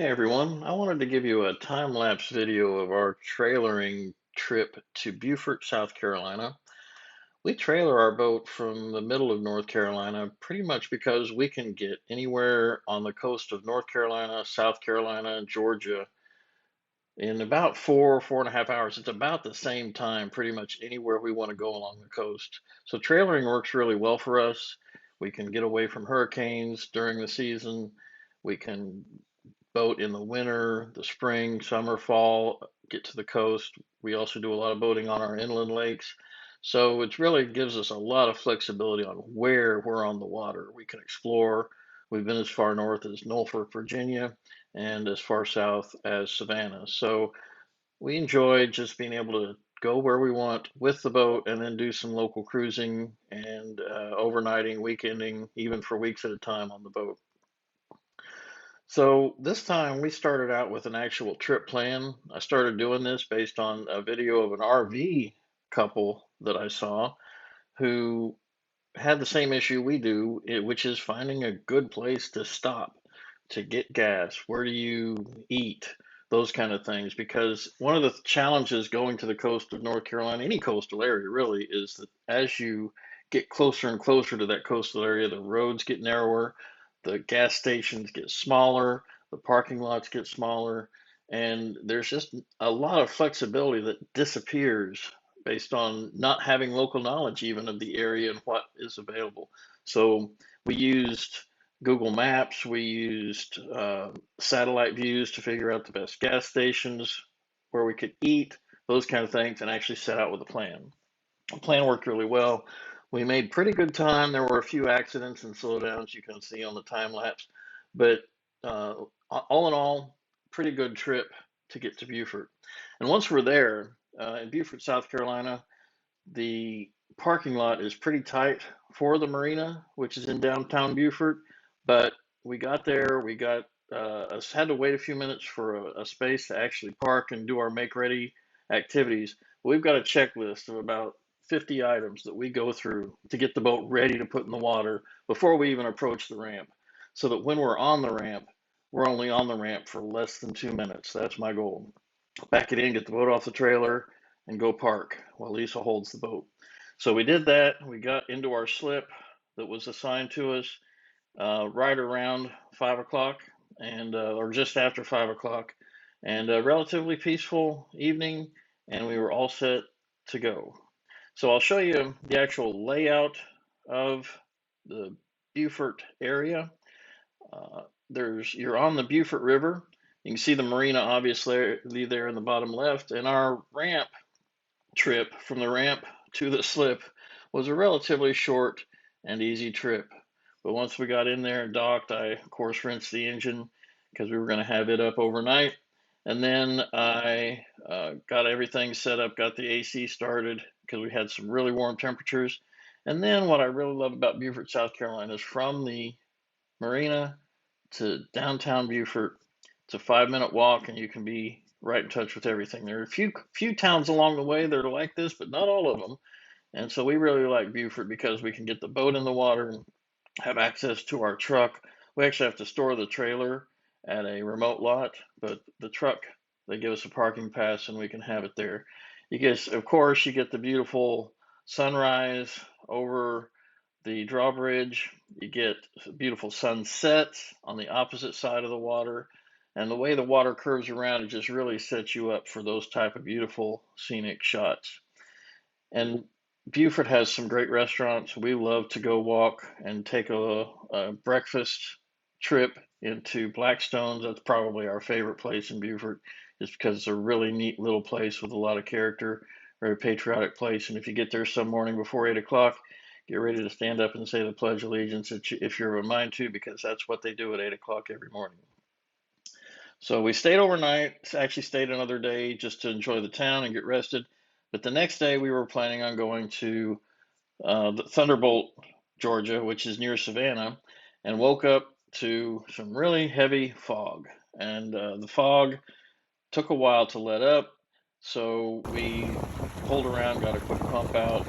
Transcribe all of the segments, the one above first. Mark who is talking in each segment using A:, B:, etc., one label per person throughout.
A: Everyone, I wanted to give you a time-lapse video of our trailering trip to Beaufort, South Carolina. We trailer our boat from the middle of North Carolina pretty much because we can get anywhere on the coast of North Carolina, South Carolina, and Georgia in about 4.5 hours. It's about the same time pretty much anywhere we want to go along the coast. So trailering works really well for us. We can get away from hurricanes during the season. We can boat in the winter, the spring, summer, fall, get to the coast. We also do a lot of boating on our inland lakes. So it really gives us a lot of flexibility on where we're on the water. We can explore. We've been as far north as Norfolk, Virginia, and as far south as Savannah. So we enjoy just being able to go where we want with the boat and then do some local cruising and overnighting, weekending, even for weeks at a time on the boat. So this time we started out with an actual trip plan. I started doing this based on a video of an RV couple that I saw who had the same issue we do, which is finding a good place to stop, to get gas. Where do you eat? Those kind of things. Because one of the challenges going to the coast of North Carolina, any coastal area really, is that as you get closer and closer to that coastal area, the roads get narrower, the gas stations get smaller, the parking lots get smaller, and there's just a lot of flexibility that disappears based on not having local knowledge even of the area and what is available. So we used Google Maps, we used satellite views to figure out the best gas stations, where we could eat, those kind of things, and actually set out with a plan. The plan worked really well. We made pretty good time. There were a few accidents and slowdowns you can see on the time lapse, but uh, all in all, pretty good trip to get to Beaufort. And once we're there in Beaufort, South Carolina, the parking lot is pretty tight for the marina, which is in downtown Beaufort. But we got there, we got us had to wait a few minutes for a space to actually park and do our make ready activities. We've got a checklist of about 50 items that we go through to get the boat ready to put in the water before we even approach the ramp, so that when we're on the ramp, we're only on the ramp for less than 2 minutes. That's my goal. Back it in, get the boat off the trailer, and go park while Lisa holds the boat. So we did that. We got into our slip that was assigned to us right around 5 o'clock, and or just after 5 o'clock, and a relatively peaceful evening, and we were all set to go. So I'll show you the actual layout of the Beaufort area. You're on the Beaufort River. You can see the marina obviously there in the bottom left, and our ramp trip from the ramp to the slip was a relatively short and easy trip. But once we got in there and docked, I of course rinsed the engine because we were going to have it up overnight. And then I got everything set up, got the AC started because we had some really warm temperatures. And then what I really love about Beaufort, South Carolina is from the marina to downtown Beaufort. It's a 5 minute walk, and you can be right in touch with everything. There are a few towns along the way that are like this, but not all of them. And so we really like Beaufort because we can get the boat in the water and have access to our truck. We actually have to store the trailer at a remote lot, but the truck, they give us a parking pass and we can have it there. You guess, of course, you get the beautiful sunrise over the drawbridge. You get beautiful sunsets on the opposite side of the water. And the way the water curves around, it just really sets you up for those type of beautiful scenic shots. And Beaufort has some great restaurants. We love to go walk and take a breakfast trip into Blackstone's. That's probably our favorite place in Beaufort, just because it's a really neat little place with a lot of character, very patriotic place. And if you get there some morning before 8 o'clock, get ready to stand up and say the Pledge of Allegiance if you're of a mind to, because that's what they do at 8 o'clock every morning. So we stayed overnight, actually stayed another day just to enjoy the town and get rested. But the next day we were planning on going to the Thunderbolt, Georgia, which is near Savannah, and woke up to some really heavy fog. And the fog took a while to let up, so we pulled around, got a quick pump out,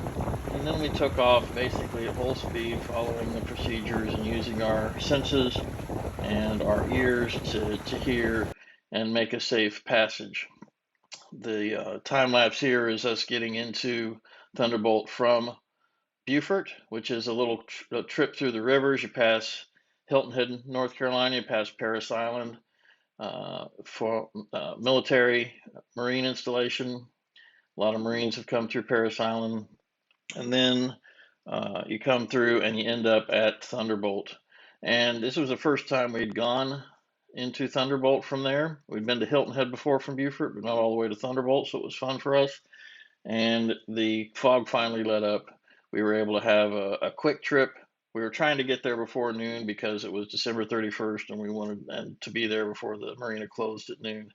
A: And then we took off basically at full speed, following the procedures and using our senses and our ears to hear and make a safe passage. The time lapse here is us getting into Thunderbolt from Beaufort, which is a little trip through the rivers. You pass Hilton Head, North Carolina, you pass Parris Island for military marine installation. A lot of Marines have come through Parris Island. And then you come through and you end up at Thunderbolt. And this was the first time we'd gone into Thunderbolt from there. We'd been to Hilton Head before from Beaufort, but not all the way to Thunderbolt, so it was fun for us. And the fog finally let up. We were able to have a quick trip. We were trying to get there before noon because it was December 31st, and we wanted to be there before the marina closed at noon,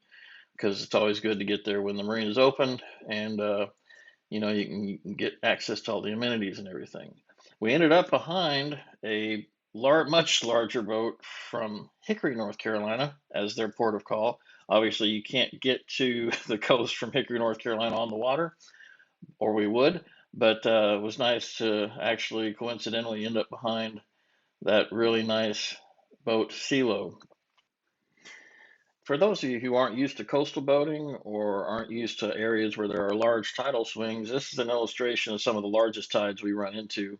A: because it's always good to get there when the marina is open, and you can get access to all the amenities and everything. We ended up behind a much larger boat from Hickory, North Carolina, as their port of call. Obviously, you can't get to the coast from Hickory, North Carolina on the water, or we would, but it was nice to actually coincidentally end up behind that really nice boat, Silo. For those of you who aren't used to coastal boating or aren't used to areas where there are large tidal swings, this is an illustration of some of the largest tides we run into.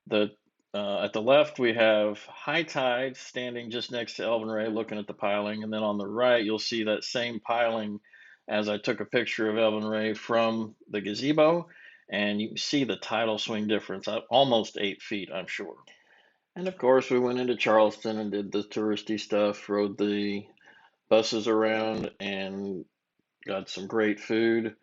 A: The At the left, we have high tide standing just next to Elvin Ray looking at the piling. And then on the right, you'll see that same piling as I took a picture of Elvin Ray from the gazebo. And you can see the tidal swing difference, almost 8 feet, I'm sure. And of course, we went into Charleston and did the touristy stuff, rode the buses around, and got some great food.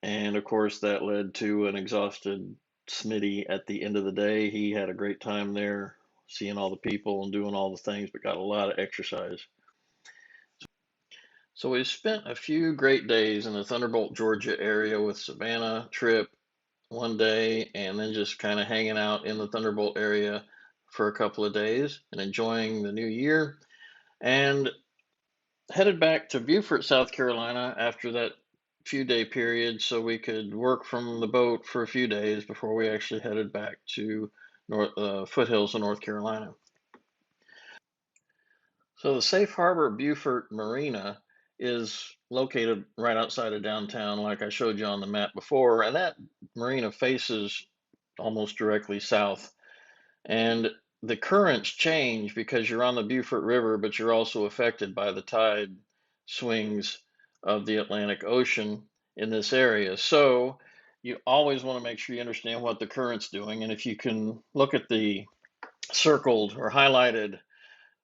A: And of course, that led to an exhausted Smitty at the end of the day. He had a great time there, seeing all the people and doing all the things, but got a lot of exercise. So we spent a few great days in the Thunderbolt, Georgia area with Savannah trip one day, and then just kind of hanging out in the Thunderbolt area for a couple of days and enjoying the new year. And headed back to Beaufort, South Carolina after that few-day period so we could work from the boat for a few days before we actually headed back to foothills of North Carolina. So the Safe Harbor Beaufort Marina is located right outside of downtown, like I showed you on the map before, and that marina faces almost directly south. And the currents change because you're on the Beaufort River, but you're also affected by the tide swings of the Atlantic Ocean in this area. So you always want to make sure you understand what the current's doing. And if you can look at the circled or highlighted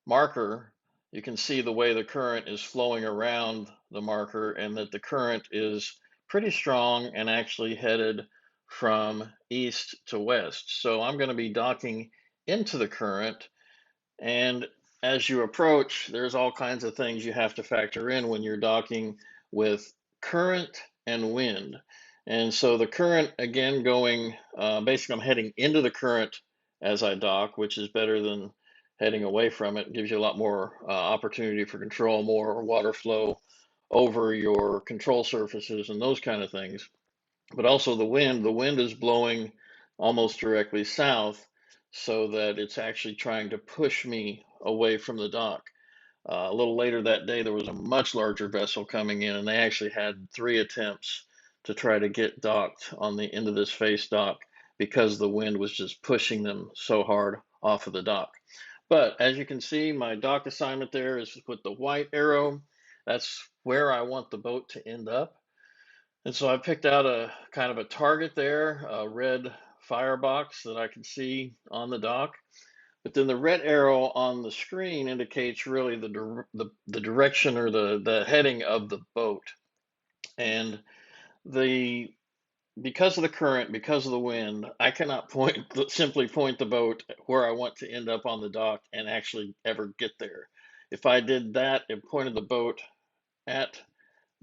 A: marker, you can see the way the current is flowing around the marker, and that the current is pretty strong and actually headed from east to west. So I'm going to be docking into the current, and as you approach, there's all kinds of things you have to factor in when you're docking with current and wind. And so the current, again, going, basically I'm heading into the current as I dock, which is better than heading away from it. It gives you a lot more opportunity for control, more water flow over your control surfaces and those kind of things. But also the wind is blowing almost directly south, so that it's actually trying to push me away from the dock. A little later that day, there was a much larger vessel coming in, and they actually had 3 attempts to try to get docked on the end of this face dock because the wind was just pushing them so hard off of the dock. But as you can see, my dock assignment there is with the white arrow. That's where I want the boat to end up. And so I picked out a kind of a target there, a red firebox that I can see on the dock. But then the red arrow on the screen indicates really the direction or the heading of the boat. And the because of the current, because of the wind, I cannot simply point the boat where I want to end up on the dock and actually ever get there. If I did that and pointed the boat at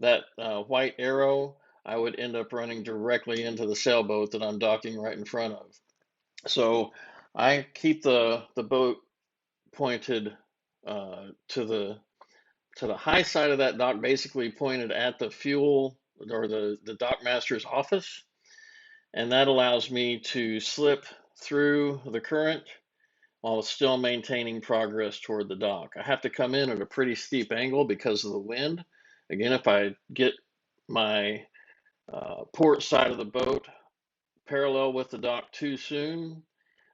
A: that white arrow, I would end up running directly into the sailboat that I'm docking right in front of. So I keep the boat pointed to the high side of that dock, basically pointed at the fuel or the dock master's office. and that allows me to slip through the current while still maintaining progress toward the dock. I have to come in at a pretty steep angle because of the wind. Again, if I get my port side of the boat parallel with the dock too soon,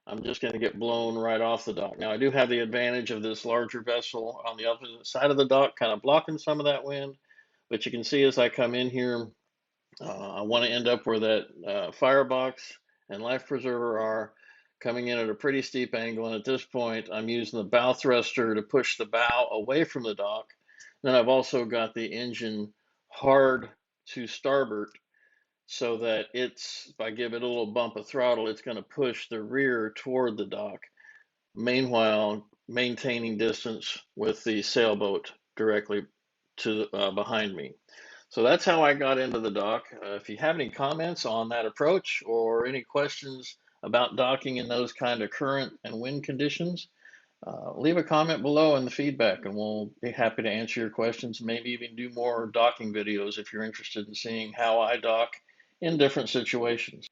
A: I'm just going to get blown right off the dock. Now, I do have the advantage of this larger vessel on the opposite side of the dock, kind of blocking some of that wind. But you can see as I come in here, I want to end up where that firebox and life preserver are, coming in at a pretty steep angle. And at this point, I'm using the bow thruster to push the bow away from the dock. Then I've also got the engine hard to starboard so that if I give it a little bump of throttle, it's going to push the rear toward the dock. Meanwhile, maintaining distance with the sailboat directly to behind me. So that's how I got into the dock. If you have any comments on that approach or any questions about docking in those kind of current and wind conditions, leave a comment below in the feedback and we'll be happy to answer your questions, maybe even do more docking videos if you're interested in seeing how I dock in different situations.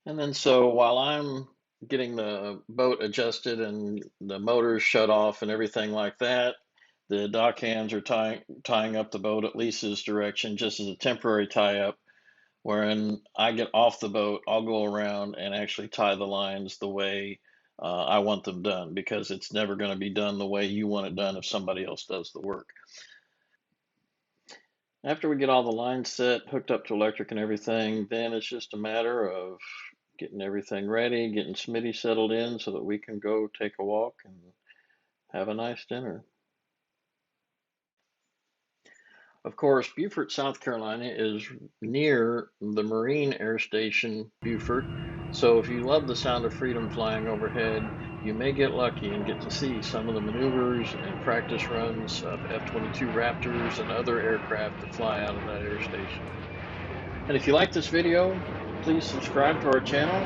A: And then so while I'm getting the boat adjusted and the motors shut off and everything like that, the dock hands are tying up the boat at Lisa's direction just as a temporary tie up. Wherein I get off the boat, I'll go around and actually tie the lines the way I want them done, because it's never going to be done the way you want it done if somebody else does the work. After we get all the lines set, hooked up to electric and everything, then it's just a matter of getting everything ready, getting Smitty settled in so that we can go take a walk and have a nice dinner. Of course, Beaufort, South Carolina is near the Marine Air Station, Beaufort. So if you love the sound of freedom flying overhead, you may get lucky and get to see some of the maneuvers and practice runs of F-22 Raptors and other aircraft that fly out of that air station. And if you like this video, please subscribe to our channel.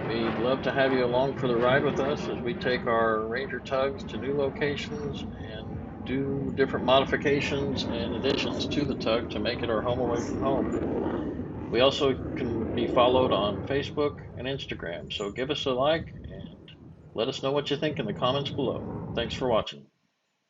A: We'd love to have you along for the ride with us as we take our Ranger tugs to new locations and do different modifications and additions to the tug to make it our home away from home. We also can be followed on Facebook and Instagram, so give us a like and let us know what you think in the comments below. Thanks for watching.